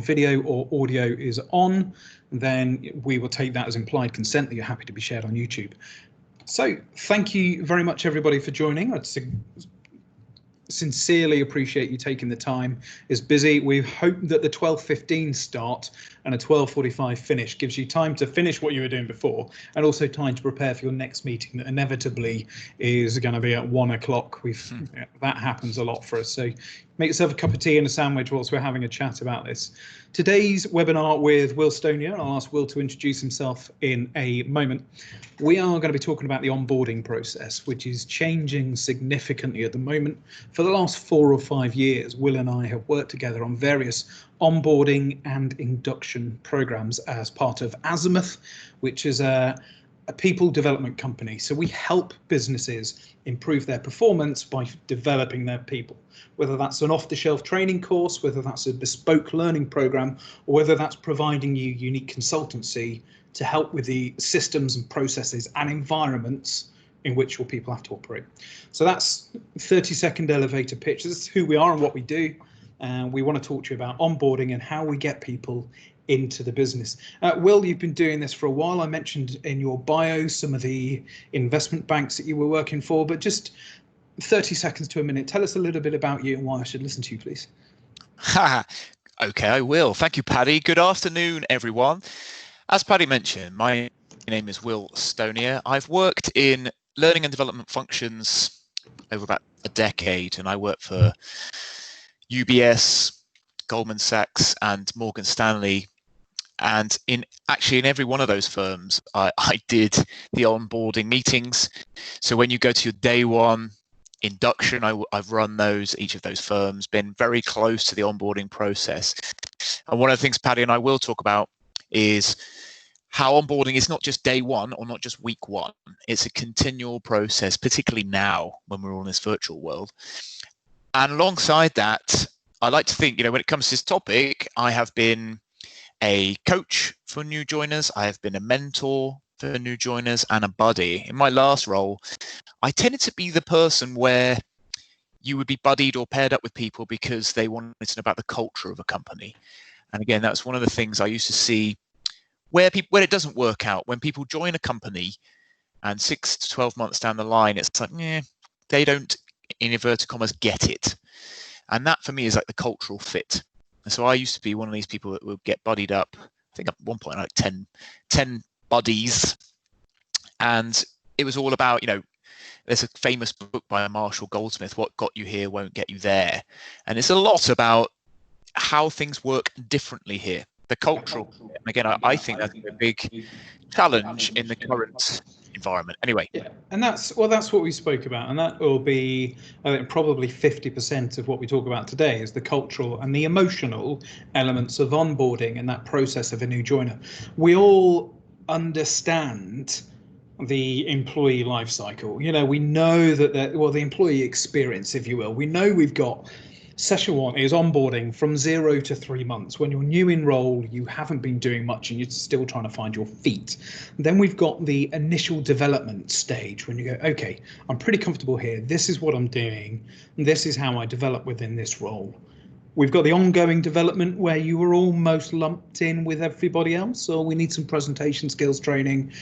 video or audio is on, then we will take that as implied consent that you're happy to be shared on YouTube. So thank you very much, everybody, for joining. I'd sincerely appreciate you taking the time. It's busy. We hope that the 12:15 start and a 12:45 finish gives you time to finish what you were doing before, and also time to prepare for your next meeting that inevitably is going to be at 1 o'clock. That happens a lot for us. So make yourself a cup of tea and a sandwich whilst we're having a chat about this. Today's webinar with Will Stonier, and I'll ask Will to introduce himself in a moment. We are going to be talking about the onboarding process, which is changing significantly at the moment. For the last 4 or 5 years, Will and I have worked together on various onboarding and induction programs as part of Azimuth, which is a people development company. So we help businesses improve their performance by developing their people, whether that's an off-the-shelf training course, whether that's a bespoke learning program, or whether that's providing you unique consultancy to help with the systems and processes and environments in which your people have to operate. So that's 30-second elevator pitch. This is who we are and what we do. And we want to talk to you about onboarding and how we get people into the business. Will, you've been doing this for a while. I mentioned in your bio some of the investment banks that you were working for, but just 30 seconds to a minute. Tell us a little bit about you and why I should listen to you, please. Okay, I will. Thank you, Paddy. Good afternoon, everyone. As Paddy mentioned, my name is Will Stonier. I've worked in learning and development functions over about a decade, and I work for UBS, Goldman Sachs, and Morgan Stanley. And in every one of those firms, I did the onboarding meetings. So when you go to your day one induction, I've run those, each of those firms, been very close to the onboarding process. And one of the things Paddy and I will talk about is how onboarding is not just day one or not just week one. It's a continual process, particularly now when we're all in this virtual world. And alongside that, I like to think, when it comes to this topic, I have been a coach for new joiners. I have been a mentor for new joiners and a buddy. In my last role, I tended to be the person where you would be buddied or paired up with people because they wanted to know about the culture of a company. And again, that's one of the things I used to see where it doesn't work out, when people join a company and 6 to 12 months down the line, it's like, they don't, in inverted commas, get it. And that for me is like the cultural fit. And so I used to be one of these people that would get buddied up. I think at one point I had 10 buddies. And it was all about, there's a famous book by Marshall Goldsmith, What Got You Here Won't Get You There. And it's a lot about how things work differently here. The cultural, and again, I think that's a big challenge in the current environment. Anyway. Yeah, and that's what we spoke about, and that will be, I think, probably 50% of what we talk about today is the cultural and the emotional elements of onboarding and that process of a new joiner. We all understand the employee life cycle. We know that the employee experience, if you will. We know we've got session 1 is onboarding from 0 to 3 months. When you're new in role, you haven't been doing much and you're still trying to find your feet. Then we've got the initial development stage when you go, okay, I'm pretty comfortable here. This is what I'm doing. This is how I develop within this role. We've got the ongoing development where you were almost lumped in with everybody else, or we need some presentation skills training,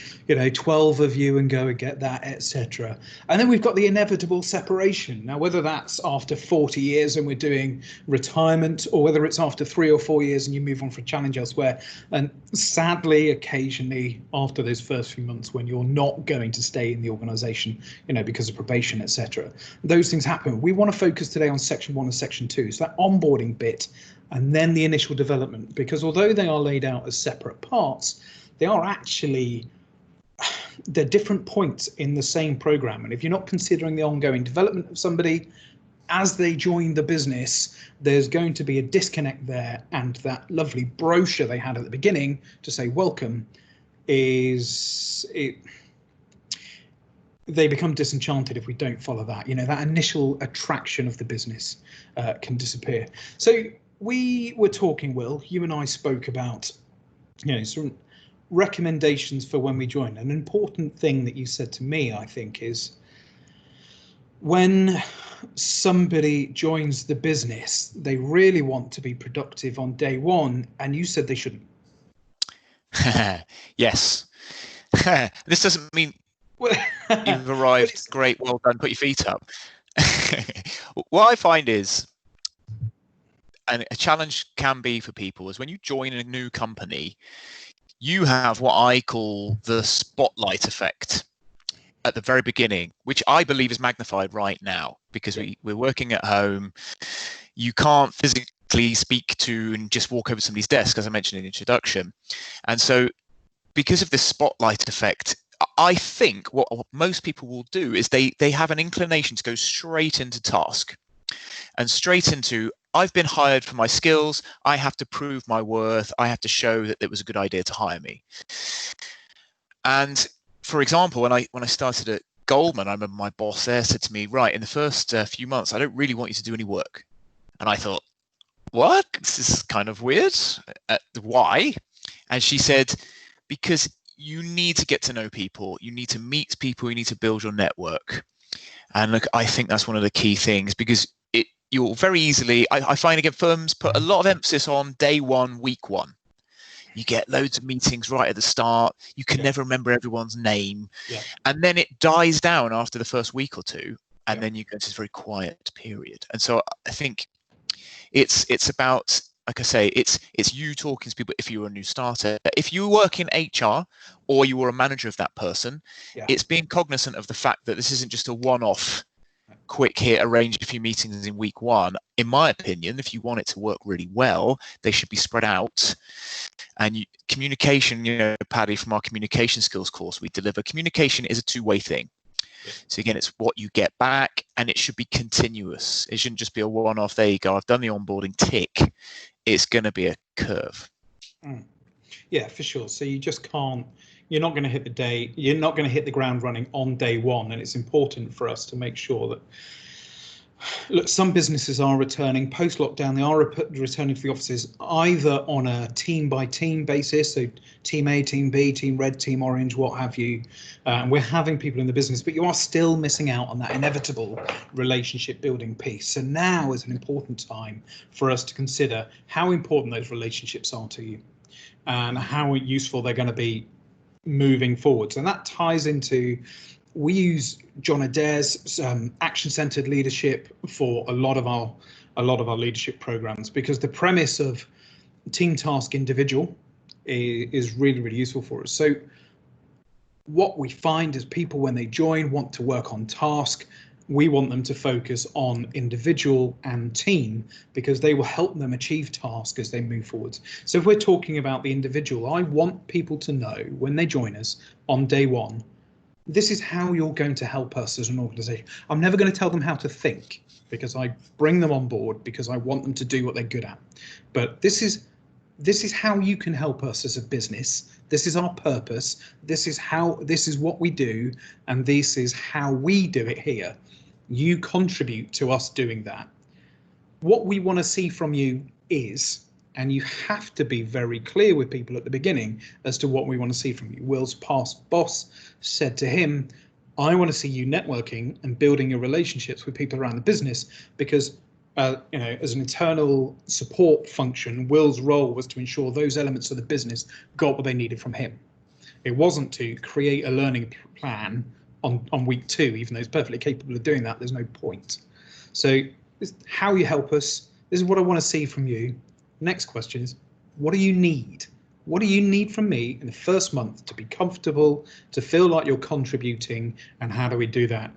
12 of you and go and get that, etc. And then we've got the inevitable separation. Now, whether that's after 40 years and we're doing retirement, or whether it's after 3 or 4 years and you move on for a challenge elsewhere. And sadly, occasionally after those first few months when you're not going to stay in the organization, because of probation, etc. Those things happen. We want to focus today on section 1 and section 2. So that onboarding bit and then the initial development, because although they are laid out as separate parts, they're different points in the same program. And if you're not considering the ongoing development of somebody as they join the business, there's going to be a disconnect there, and that lovely brochure they had at the beginning to say welcome they become disenchanted if we don't follow that. That initial attraction of the business can disappear. So we were talking, Will, you and I spoke about, some recommendations for when we join. An important thing that you said to me, I think, is when somebody joins the business, they really want to be productive on day one, and you said they shouldn't. Yes. This doesn't mean Well, you've arrived, great, well done, put your feet up. What I find is, and a challenge can be for people, is when you join a new company, you have what I call the spotlight effect at the very beginning, which I believe is magnified right now because we're working at home. You can't physically speak to and just walk over to somebody's desk, as I mentioned in the introduction. And so because of this spotlight effect, I think what most people will do is they have an inclination to go straight into task and straight into, I've been hired for my skills, I have to prove my worth, I have to show that it was a good idea to hire me. And for example, when I started at Goldman, I remember my boss there said to me, right, in the first few months, I don't really want you to do any work. And I thought, what? This is kind of weird. Why? And she said, because you need to get to know people, you need to meet people, you need to build your network. And look, I think that's one of the key things, because you'll very easily, I find again, firms put a lot of emphasis on day one, week one. You get loads of meetings right at the start. You can never remember everyone's name. Yeah. And then it dies down after the first week or two. And then you go into this very quiet period. And so I think it's about, like I say, it's you talking to people if you're a new starter. If you work in HR or you were a manager of that person, it's being cognizant of the fact that this isn't just a one-off quick hit, arrange a few meetings in week one. In my opinion, if you want it to work really well, they should be spread out. And communication, Paddy, from our communication skills course we deliver, communication is a two-way thing. So again, it's what you get back, and it should be continuous. It shouldn't just be a one-off, there you go, I've done the onboarding, tick. It's going to be a curve. Yeah, for sure. So you just can't, you're not going to hit the ground running on day one. And it's important for us to make sure that, look, some businesses are returning post-lockdown. They are returning to the offices either on a team-by-team basis, so team A, team B, team red, team orange, what have you. And we're having people in the business, but you are still missing out on that inevitable relationship building piece. So now is an important time for us to consider how important those relationships are to you and how useful they're going to be moving forwards. And that ties into, we use John Adair's action-centered leadership for a lot of our leadership programs, because the premise of team, task, individual is really, really useful for us. So what we find is people, when they join, want to work on task. We want them to focus on individual and team, because they will help them achieve task as they move forwards. So if we're talking about the individual, I want people to know when they join us on day one, this is how you're going to help us as an organization. I'm never going to tell them how to think, because I bring them on board because I want them to do what they're good at. But this is how you can help us as a business. This is our purpose. This is what we do, and this is how we do it here. You contribute to us doing that. What we want to see from you is, and you have to be very clear with people at the beginning as to what we want to see from you. Will's past boss said to him, I want to see you networking and building your relationships with people around the business, because as an internal support function, Will's role was to ensure those elements of the business got what they needed from him. It wasn't to create a learning plan on week two, even though he's perfectly capable of doing that. There's no point. So this is how you help us. This is what I want to see from you. Next question is, what do you need? What do you need from me in the first month to be comfortable, to feel like you're contributing, and how do we do that?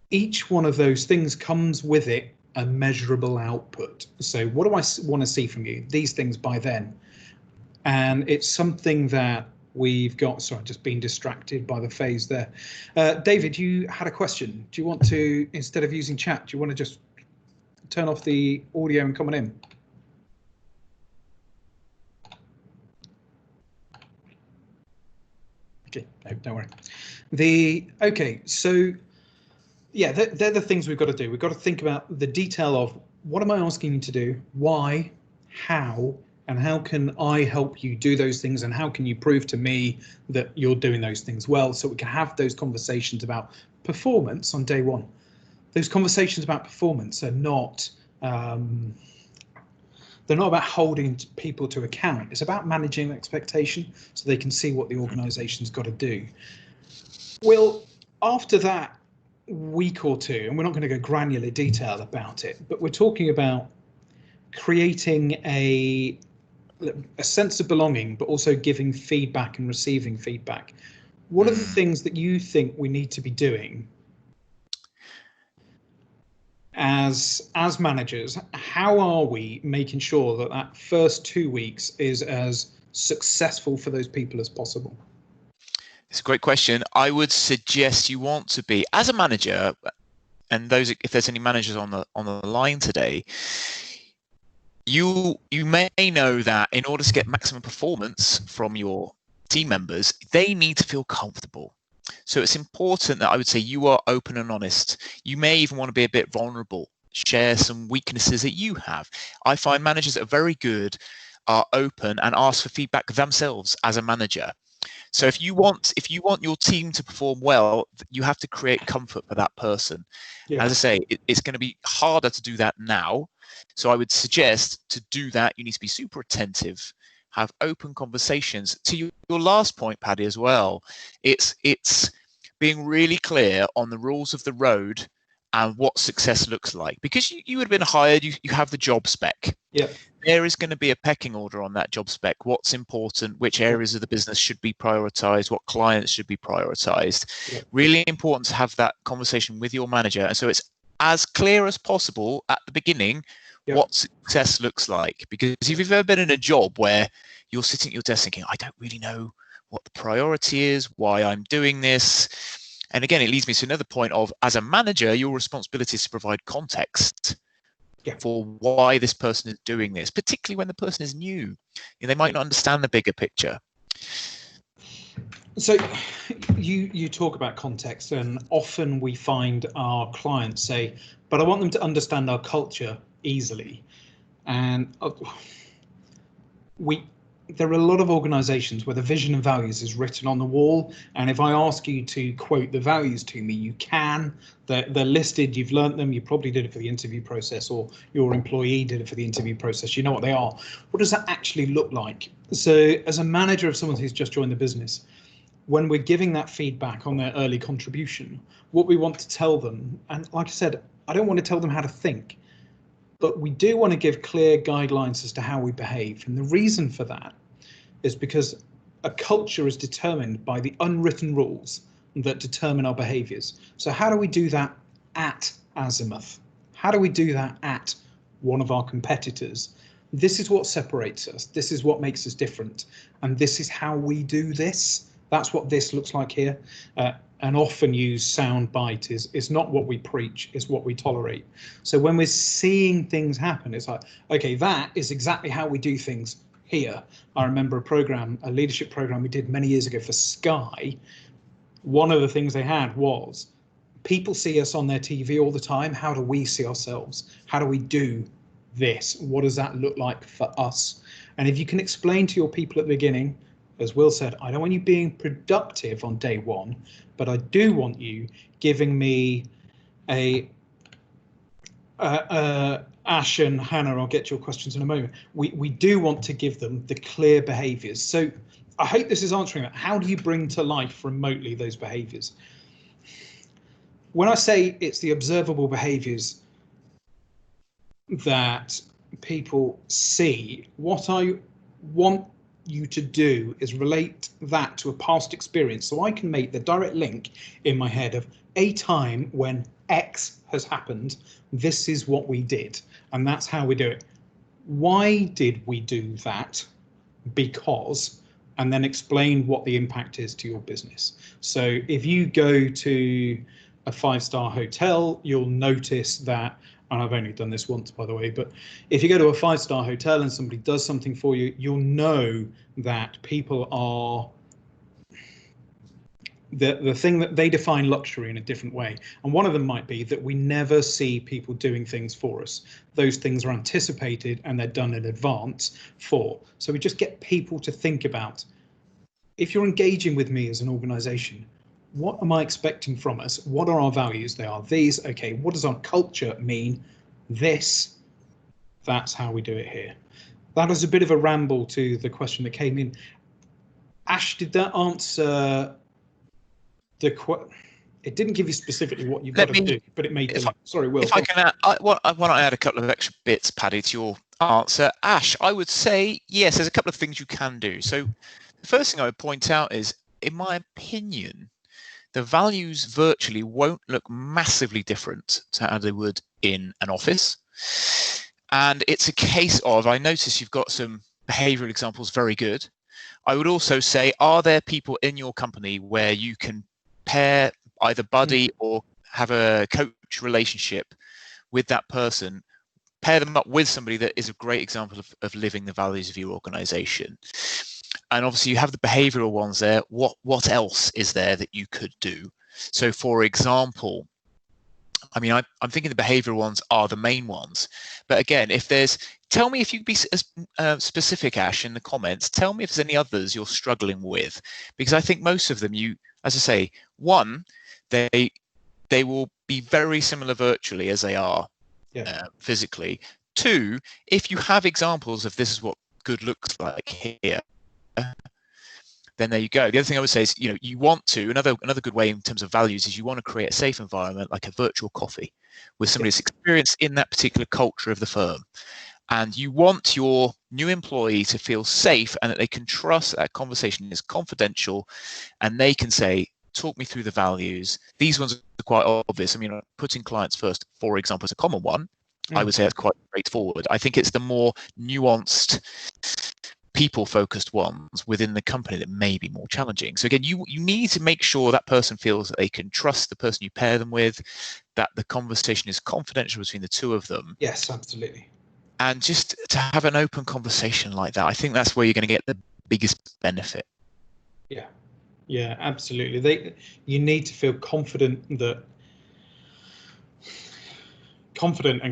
Each one of those things comes with it a measurable output. So what do I want to see from you? These things by then. And it's something that we've got, sorry, I've just been distracted by the phase there. David, you had a question. Do you want to, instead of using chat, do you want to just turn off the audio and come on in? Okay, no, don't worry. Okay, so yeah, they're the things we've got to do. We've got to think about the detail of, what am I asking you to do? Why? How? And how can I help you do those things? And how can you prove to me that you're doing those things well, so we can have those conversations about performance on day one? those conversations about performance are not they're not about holding people to account. It's about managing expectation so they can see what the organisation's got to do. Well, after that week or two, and we're not going to go granular detail about it, but we're talking about creating a sense of belonging, but also giving feedback and receiving feedback. What are the things that you think we need to be doing as managers? How are we making sure that that first 2 weeks is as successful for those people as possible? It's a great question. I would suggest you want to be, as a manager, and those, if there's any managers on the line today, you may know that in order to get maximum performance from your team members, they need to feel comfortable. So it's important that I would say you are open and honest. You may even want to be a bit vulnerable, share some weaknesses that you have. I find managers that are very good are open and ask for feedback themselves as a manager. So if you want your team to perform well, you have to create comfort for that person. Yeah. As I say, it's going to be harder to do that now. So I would suggest to do that, you need to be super attentive, have open conversations. To your last point, Paddy, as well, it's being really clear on the rules of the road and what success looks like. Because you would have been hired, you have the job spec. Yeah. There is going to be a pecking order on that job spec. What's important, which areas of the business should be prioritized, what clients should be prioritized. Yeah. Really important to have that conversation with your manager. And so it's as clear as possible at the beginning, yeah, what success looks like. Because if you've ever been in a job where you're sitting at your desk thinking, I don't really know what the priority is, why I'm doing this. And again, it leads me to another point of, as a manager, your responsibility is to provide context. Yeah. For why this person is doing this, particularly when the person is new. They might not understand the bigger picture. So you talk about context, and often we find our clients say, but I want them to understand our culture easily. And there are a lot of organizations where the vision and values is written on the wall. And if I ask you to quote the values to me, you can. They're listed, you've learnt them, you probably did it for the interview process, or your employee did it for the interview process. You know what they are. What does that actually look like? So as a manager of someone who's just joined the business, when we're giving that feedback on their early contribution, what we want to tell them, and like I said, I don't want to tell them how to think, but we do want to give clear guidelines as to how we behave. And the reason for that is because a culture is determined by the unwritten rules that determine our behaviors. So how do we do that at Azimuth? How do we do that at one of our competitors? This is what separates us. This is what makes us different. And this is how we do this. That's what this looks like here. An often used sound bite is not what we preach, is what we tolerate. So when we're seeing things happen, it's like, okay, that is exactly how we do things here. I remember a leadership program we did many years ago for Sky. One of the things they had was, people see us on their TV all the time. How do we see ourselves? How do we do this? What does that look like for us? And if you can explain to your people at the beginning, as Will said, I don't want you being productive on day one, but I do want you giving me Ash and Hannah, I'll get to your questions in a moment. We do want to give them the clear behaviours. So I hope this is answering that. How do you bring to life remotely those behaviours? When I say it's the observable behaviours that people see, what I want you to do is relate that to a past experience, so I can make the direct link in my head of a time when X has happened. This is what we did, and that's how we do it. Why did we do that? Because, and then explain what the impact is to your business. So if you go to a 5-star hotel, you'll notice that, and I've only done this once, by the way, but if you go to a 5-star hotel and somebody does something for you, you'll know that people are, the thing that they define luxury in a different way. And one of them might be that we never see people doing things for us. Those things are anticipated and they're done in advance for. So we just get people to think about, if you're engaging with me as an organization, What am I expecting from us? What are our values? They are these. Okay, what does our culture mean? This. That's how we do it here. That was a bit of a ramble to the question that came in. Ash, did that answer the it didn't give you specifically what you've got to do, but it made the sorry, Will. If I can add, I want to add a couple of extra bits, Paddy, to your answer. Ash, I would say, yes, there's a couple of things you can do. So the first thing I would point out is, in my opinion, the values virtually won't look massively different to how they would in an office. And it's a case of, I notice you've got some behavioral examples, very good. I would also say, are there people in your company where you can pair either buddy or have a coach relationship with that person, pair them up with somebody that is a great example of living the values of your organization? And obviously you have the behavioral ones there. What else is there that you could do? So for example, I mean, I'm thinking the behavioral ones are the main ones. But again, if there's, tell me if you'd be specific, Ash, in the comments. Tell me if there's any others you're struggling with, because I think most of them, you, as I say, one, they will be very similar virtually as they are physically. Two, if you have examples of this is what good looks like here, then there you go. The other thing I would say is, you want to, another good way in terms of values is you want to create a safe environment, like a virtual coffee with somebody that's experienced in that particular culture of the firm. And you want your new employee to feel safe and that they can trust that conversation is confidential and they can say, talk me through the values. These ones are quite obvious. I mean, putting clients first, for example, is a common one. I would say that's quite straightforward. I think it's the more nuanced, people-focused ones within the company that may be more challenging. So again, you need to make sure that person feels that they can trust the person you pair them with, that the conversation is confidential between the two of them. Yes, absolutely. And just to have an open conversation like that, I think that's where you're going to get the biggest benefit. Yeah, absolutely. You need to feel confident and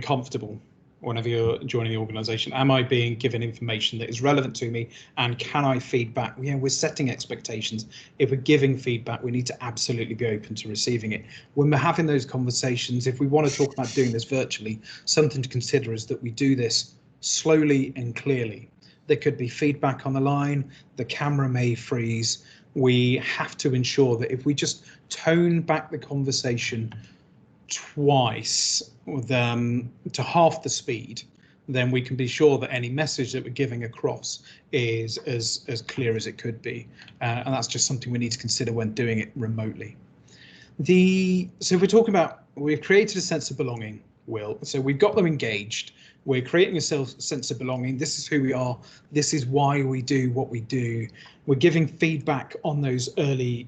comfortable whenever you're joining the organization. Am I being given information that is relevant to me, and can I feed back? We're setting expectations. If we're giving feedback, we need to absolutely be open to receiving it. When we're having those conversations, if we want to talk about doing this virtually, something to consider is that we do this slowly and clearly. There could be feedback on the line, the camera may freeze. We have to ensure that if we just tone back the conversation twice to half the speed, then we can be sure that any message that we're giving across is as clear as it could be. And that's just something we need to consider when doing it remotely. So if we're talking about, we've created a sense of belonging, Will. So we've got them engaged. We're creating a sense of belonging. This is who we are. This is why we do what we do. We're giving feedback on those early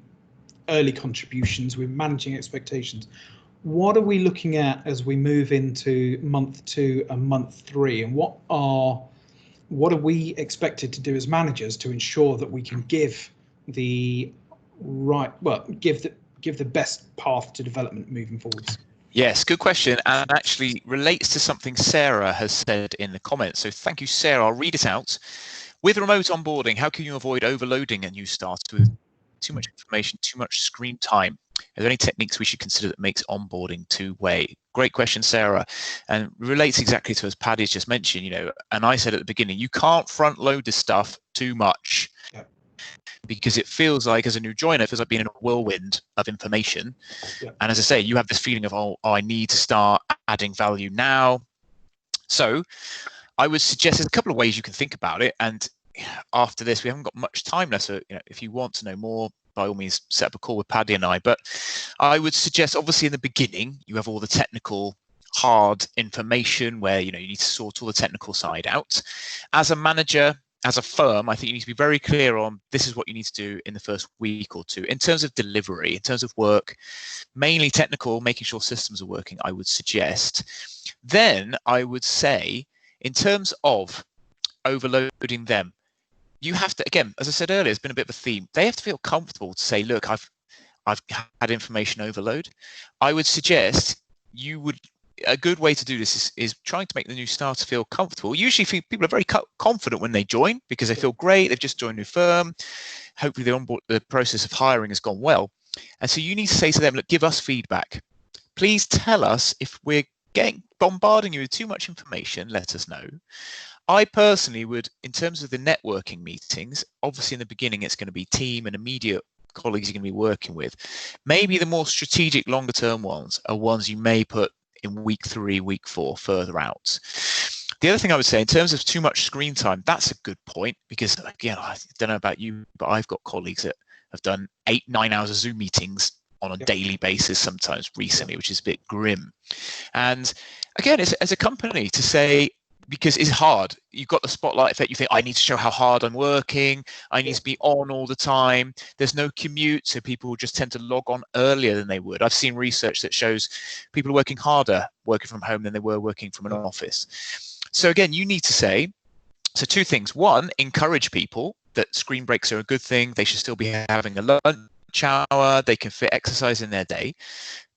contributions. We're managing expectations. What are we looking at as we move into month 2 and month 3, and what are we expected to do as managers to ensure that we can give the best path to development moving forwards? Yes, good question, and actually relates to something Sarah has said in the comments. So thank you, Sarah. I'll read it out. With remote onboarding, how can you avoid overloading a new starter with too much information, too much screen time? Are there any techniques we should consider that makes onboarding two-way? Great question, Sarah, and relates exactly to as Paddy's just mentioned, and I said at the beginning, you can't front load this stuff too much. Yep. Because it feels like, as a new joiner, it feels like being in a whirlwind of information. Yep. And as I say, you have this feeling of, oh, I need to start adding value now. So I would suggest there's a couple of ways you can think about it. And after this, we haven't got much time left. So if you want to know more, by all means, set up a call with Paddy and I. But I would suggest, obviously, in the beginning, you have all the technical, hard information where you need to sort all the technical side out. As a manager, as a firm, I think you need to be very clear on this is what you need to do in the first week or two. In terms of delivery, in terms of work, mainly technical, making sure systems are working, I would suggest. Then I would say, in terms of overloading them, you have to, again, as I said earlier, it's been a bit of a theme. They have to feel comfortable to say, look, I've had information overload. I would suggest a good way to do this is trying to make the new starter feel comfortable. Usually people are very confident when they join because they feel great. They've just joined a new firm. Hopefully the process of hiring has gone well. And so you need to say to them, look, give us feedback. Please tell us if we're bombarding you with too much information, let us know. I personally would, in terms of the networking meetings, obviously in the beginning, it's going to be team and immediate colleagues you're going to be working with. Maybe the more strategic, longer term ones are ones you may put in week 3, week 4, further out. The other thing I would say in terms of too much screen time, that's a good point, because again, I don't know about you, but I've got colleagues that have done 8-9 hours of Zoom meetings on a daily basis sometimes recently, which is a bit grim. And again, as a company to say, because it's hard, you've got the spotlight effect, you think, I need to show how hard I'm working, I need to be on all the time, there's no commute, so people just tend to log on earlier than they would. I've seen research that shows people are working harder working from home than they were working from an office. So again, you need to say, so 2 things. 1, encourage people that screen breaks are a good thing, they should still be having a lunch hour, they can fit exercise in their day.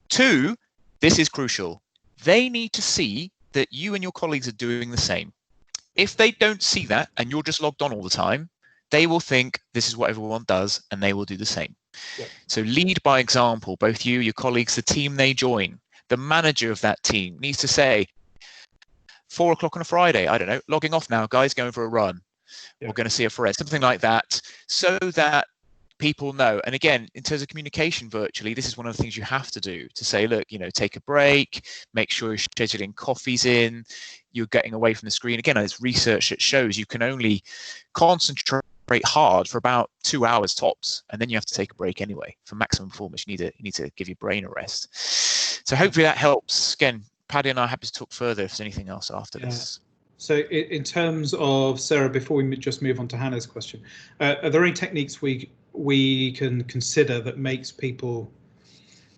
2, this is crucial, they need to see that you and your colleagues are doing the same. If they don't see that and you're just logged on all the time, they will think this is what everyone does and they will do the same. So lead by example, both you, your colleagues, the team they join. The manager of that team needs to say, 4 o'clock on a Friday, I don't know, logging off now, guys, going for a run. We're going to see a friend, something like that, so that people know. And again, in terms of communication virtually, this is one of the things you have to do, to say, look, take a break, make sure you're scheduling coffees in, you're getting away from the screen. Again, there's research that shows you can only concentrate hard for about 2 hours tops, and then you have to take a break anyway. For maximum performance, you need to give your brain a rest. So hopefully that helps. Again, Paddy and I are happy to talk further if there's anything else after this. So in terms of, Sarah, before we just move on to Hannah's question, are there any techniques we can consider that makes people,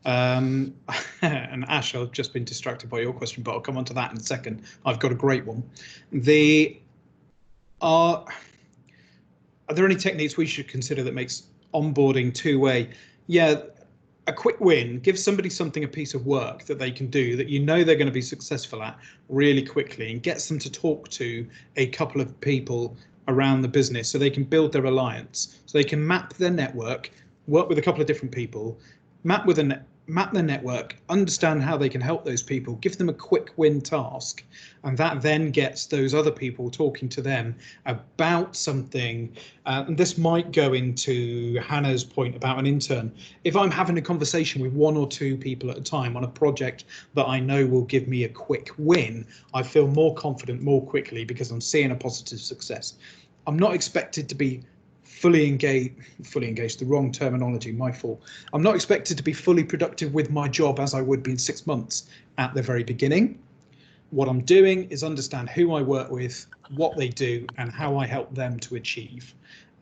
and Ash, I've just been distracted by your question, but I'll come on to that in a second. I've got a great one. Are there any techniques we should consider that makes onboarding 2-way? Yeah, a quick win, give somebody a piece of work that they can do that they're going to be successful at really quickly, and gets them to talk to a couple of people around the business so they can build their alliance, so they can map their network, work with a couple of different people, map their network, understand how they can help those people, give them a quick win task, and that then gets those other people talking to them about something. And this might go into Hannah's point about an intern. If I'm having a conversation with 1 or 2 people at a time on a project that I know will give me a quick win, I feel more confident more quickly because I'm seeing a positive success. I'm not expected to be fully engaged, the wrong terminology, my fault. I'm not expected to be fully productive with my job as I would be in 6 months at the very beginning. What I'm doing is understand who I work with, what they do, and how I help them to achieve.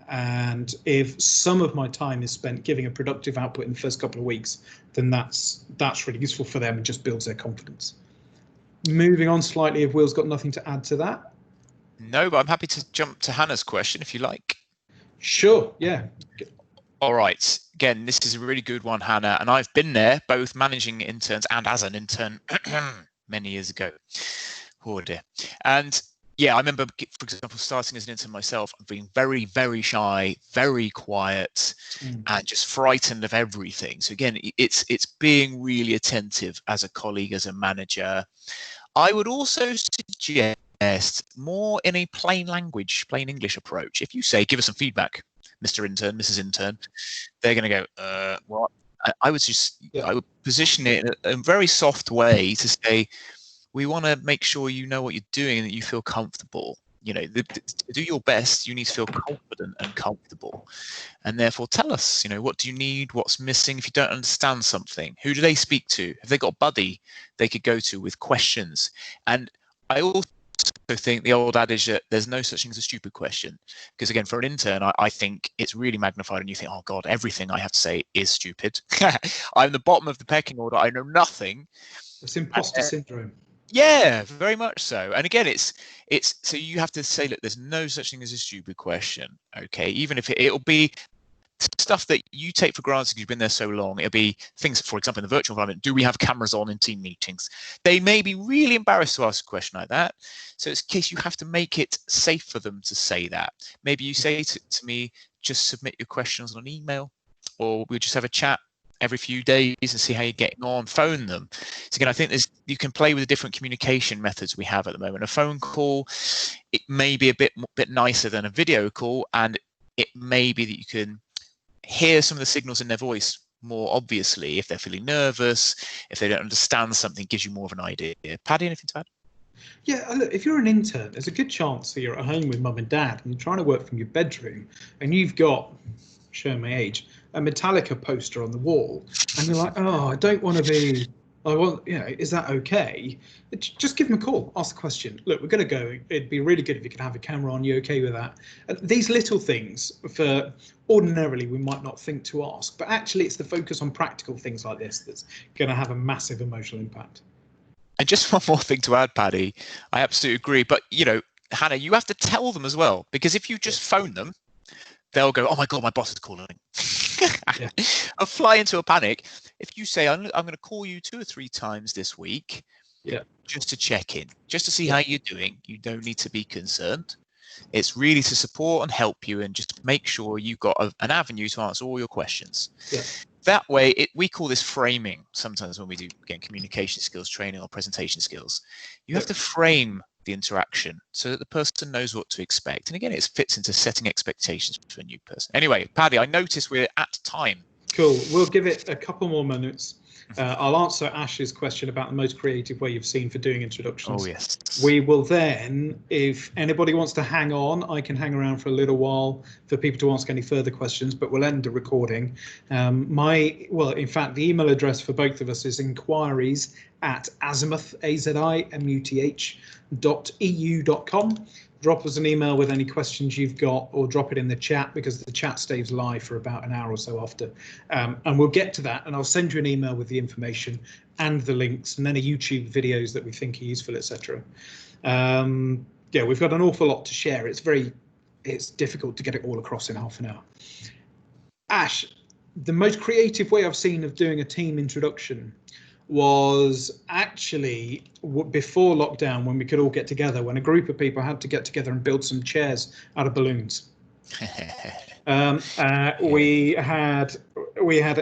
And if some of my time is spent giving a productive output in the first couple of weeks, then that's really useful for them and just builds their confidence. Moving on slightly, if Will's got nothing to add to that. No, but I'm happy to jump to Hannah's question if you like. Sure, yeah. All right. Again, this is a really good one, Hannah, and I've been there, both managing interns and as an intern many years ago. Oh dear. And yeah, I remember, for example, starting as an intern myself, being very, very shy, very quiet, and just frightened of everything. So again, it's being really attentive as a colleague, as a manager. I would also suggest more in a plain language, plain English approach. If you say, give us some feedback, Mr. Intern, Mrs. Intern, they're going to go, what? I would position it in a very soft way to say, we want to make sure you know what you're doing and that you feel comfortable. To do your best, you need to feel confident and comfortable. And therefore tell us, what do you need? What's missing? If you don't understand something, who do they speak to? Have they got a buddy they could go to with questions? And I also think the old adage that there's no such thing as a stupid question, because again, for an intern, I think it's really magnified and you think, oh God, everything I have to say is stupid. I'm the bottom of the pecking order. I know nothing. It's imposter syndrome. Yeah, very much so. And again, it's so you have to say, look, there's no such thing as a stupid question. Okay, even if it'll be stuff that you take for granted because you've been there so long. It'll be things, for example, in the virtual environment, do we have cameras on in team meetings? They may be really embarrassed to ask a question like that. So it's a case you have to make it safe for them to say that. Maybe you say to me, just submit your questions on an email, or we'll just have a chat every few days and see how you're getting on. Phone them. So again, I think you can play with the different communication methods we have at the moment. A phone call, it may be a bit nicer than a video call, and it may be that you can hear some of the signals in their voice more obviously. If they're feeling nervous, if they don't understand something, it gives you more of an idea. Paddy, anything to add? Yeah, look, if you're an intern, there's a good chance that you're at home with mum and dad and you're trying to work from your bedroom and you've got, showing my age, a Metallica poster on the wall and you're like, oh, I don't want to be, I want, is that okay? Just give them a call, ask the question. Look, we're going to go. It'd be really good if you could have a camera on. You okay with that? And these little things, for ordinarily we might not think to ask, but actually it's the focus on practical things like this that's going to have a massive emotional impact. And just one more thing to add, Paddy, I absolutely agree. But, Hannah, you have to tell them as well, because if you just phone them, they'll go, oh my God, my boss is calling. Yeah. I'll fly into a panic. If you say, I'm going to call you 2 or 3 times this week, just to check in, just to see how you're doing. You don't need to be concerned. It's really to support and help you and just make sure you've got an avenue to answer all your questions. Yeah. That way, we call this framing sometimes when we do, again, communication skills training or presentation skills. You have to frame the interaction so that the person knows what to expect. And again, it fits into setting expectations for a new person. Anyway, Paddy, I notice we're at time. Cool. We'll give it a couple more minutes. I'll answer Ash's question about the most creative way you've seen for doing introductions. Oh, yes. We will then, if anybody wants to hang on, I can hang around for a little while for people to ask any further questions, but we'll end the recording. In fact, the email address for both of us is inquiries@azimuth, azimuth.eu.com. Drop us an email with any questions you've got, or drop it in the chat, because the chat stays live for about an hour or so after. And we'll get to that, and I'll send you an email with the information and the links and any YouTube videos that we think are useful, etc. We've got an awful lot to share. It's difficult to get it all across in half an hour. Ash, the most creative way I've seen of doing a team introduction was actually before lockdown, when we could all get together, when a group of people had to get together and build some chairs out of balloons. We had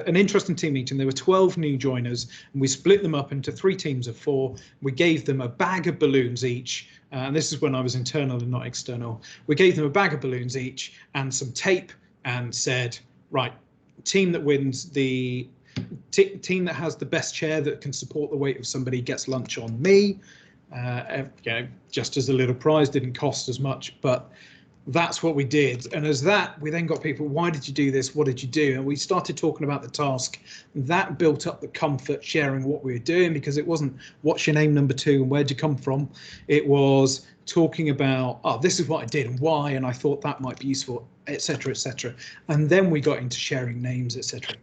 an interesting team meeting. There were 12 new joiners, and we split them up into 3 teams of 4. We gave them a bag of balloons each, and this is when I was internal and not external. We gave them a bag of balloons each and some tape, and said, right, team that wins the team that has the best chair that can support the weight of somebody gets lunch on me. Just as a little prize, didn't cost as much, but that's what we did. And as that, we then got people, why did you do this? What did you do? And we started talking about the task. That built up the comfort sharing what we were doing, because it wasn't what's your name number 2 and where'd you come from? It was talking about, oh, this is what I did and why, and I thought that might be useful, etc., etc. And then we got into sharing names, etc.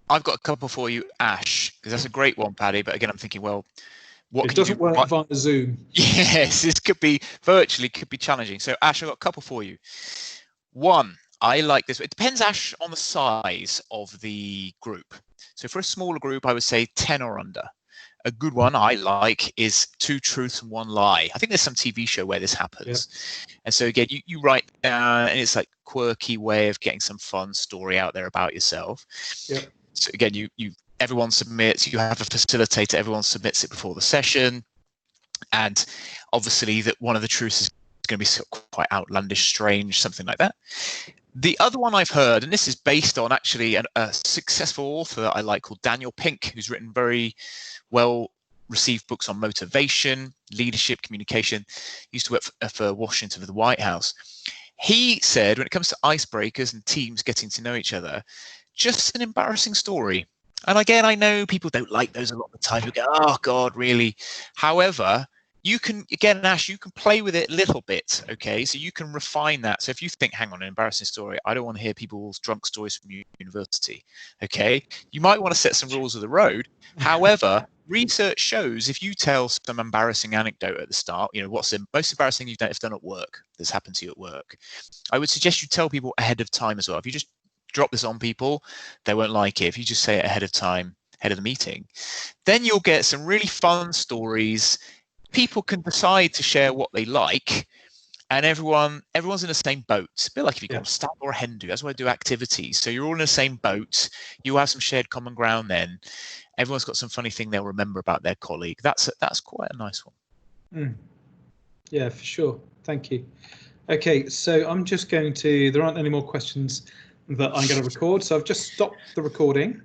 I've got a couple for you, Ash, because that's a great one, Paddy. But again, I'm thinking, well, what it doesn't work via Zoom. Yes, this could be challenging. So, Ash, I've got a couple for you. One, I like this. It depends, Ash, on the size of the group. So for a smaller group, I would say 10 or under. A good one I like is 2 truths and 1 lie. I think there's some TV show where this happens. Yep. And so again, you write down, and it's like quirky way of getting some fun story out there about yourself. Yep. So again, everyone submits, you have a facilitator, everyone submits it before the session. And obviously that one of the truths is going to be sort of quite outlandish, strange, something like that. The other one I've heard, and this is based on actually a successful author that I like called Daniel Pink, who's written very well received books on motivation, leadership, communication. He used to work for Washington, for the White House. He said, when it comes to icebreakers and teams getting to know each other, just an embarrassing story. And again, I know people don't like those a lot of the time. You go, oh God, really? However, you can, again, Ash, you can play with it a little bit, okay? So you can refine that. So if you think, hang on, an embarrassing story, I don't want to hear people's drunk stories from university, okay? You might want to set some rules of the road. However, research shows if you tell some embarrassing anecdote at the start, what's the most embarrassing you've done at work, that's happened to you at work, I would suggest you tell people ahead of time as well. If you just drop this on people, they won't like it. If you just say it ahead of time, ahead of the meeting, then you'll get some really fun stories. People can decide to share what they like, and everyone's in the same boat. It's a bit like if you got Yeah. a stag or a hen do. That's why I do activities. So you're all in the same boat. You have some shared common ground. Then everyone's got some funny thing they'll remember about their colleague. That's quite a nice one. Yeah, for sure. Thank you. Okay, so I'm just going to. There aren't any more questions that I'm going to record, so I've just stopped the recording.